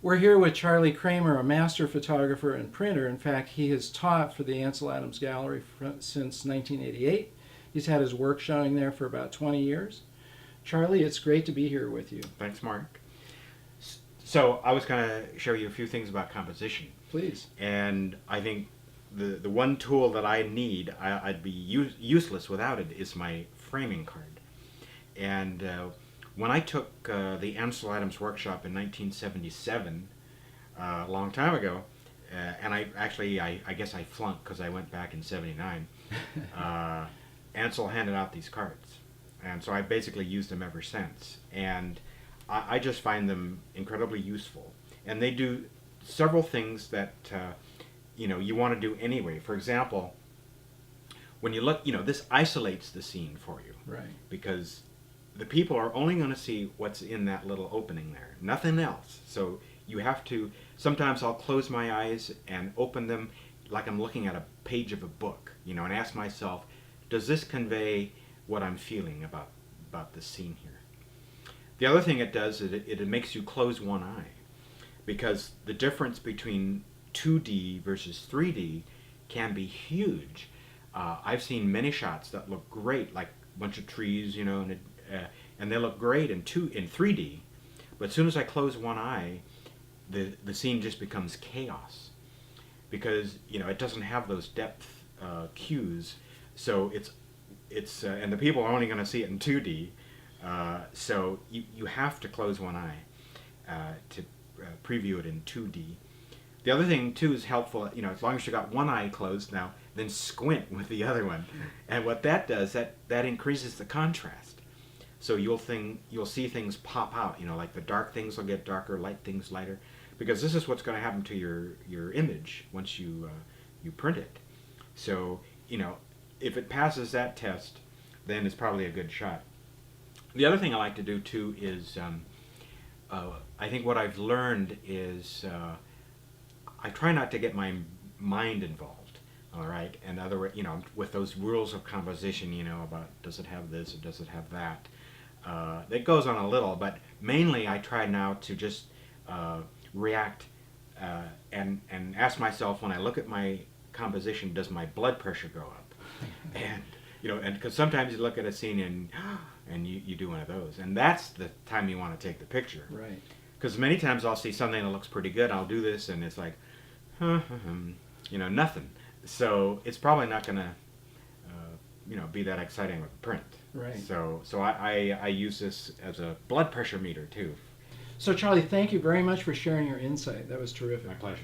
We're here with Charlie Cramer, a master photographer and printer. In fact, he has taught for the Ansel Adams Gallery since 1988. He's had his work showing there for about 20 years. Charlie, it's great to be here with you. Thanks, Mark. So I was going to show you a few things about composition. Please. And I think the one tool that I need, I'd be useless without it, is my framing card. And when I took the Ansel Adams workshop in 1977, a long time ago, and I guess I flunked because I went back in 79, Ansel handed out these cards. And so I basically used them ever since. And I just find them incredibly useful. And they do several things that you want to do anyway. For example, when you look, this isolates the scene for you. Right. Because the people are only going to see what's in that little opening there, nothing else. So you have to, sometimes I'll close my eyes and open them like I'm looking at a page of a book, and ask myself, does this convey what I'm feeling about this scene here? The other thing it does is it makes you close one eye, because the difference between 2D versus 3D can be huge. I've seen many shots that look great, like a bunch of trees, and they look great in 3D, but as soon as I close one eye, the scene just becomes chaos, because it doesn't have those depth cues. So it's and the people are only going to see it in 2D. So you have to close one eye to preview it in 2D. The other thing too is helpful, as long as you got one eye closed now, then squint with the other one. And what that does, that increases the contrast. So you'll see things pop out, like the dark things will get darker, light things lighter, because this is what's going to happen to your image once you print it. So, if it passes that test, then it's probably a good shot. The other thing I like to do too is, I think what I've learned is I try not to get my mind involved. All right, and with those rules of composition, about does it have this or does it have that. It goes on a little, but mainly I try now to just react and ask myself, when I look at my composition, does my blood pressure go up? And and because sometimes you look at a scene and you do one of those, and that's the time you want to take the picture. Right. Because many times I'll see something that looks pretty good, I'll do this, and it's like, nothing. So it's probably not going to, be that exciting with the print. Right. So I use this as a blood pressure meter too. So Charlie, thank you very much for sharing your insight. That was terrific. My pleasure.